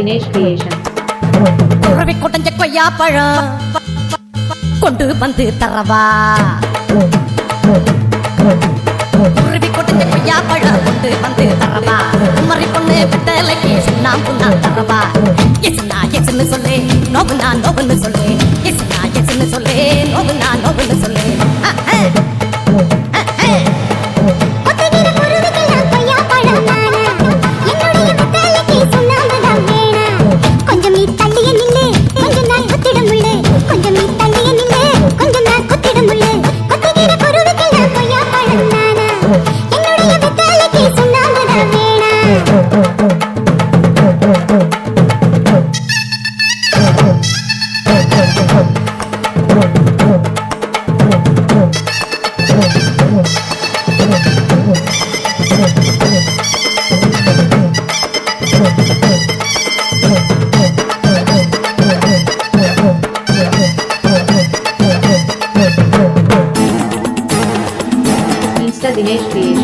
Dinesh creation. குறவை கொட்டஞ்ச கொய்யா பழம் கொண்டு வந்து தரவா. குறவை கொட்டஞ்ச கொய்யா பழம் கொண்டு வந்து தரவா. குமரி பொண்ணு பித்தலைக்கு சுண்ணாம்பு நான் தரவா. எஸ்னா எஸ்ன்னு சொல்லு, நோவுனா நோவுன்னு சொல்லு. எஸ்னா எஸ்ன்னு சொல்லு, நோவுனா நோவுன்னு சொல்லு. Insta Dinesh Creation.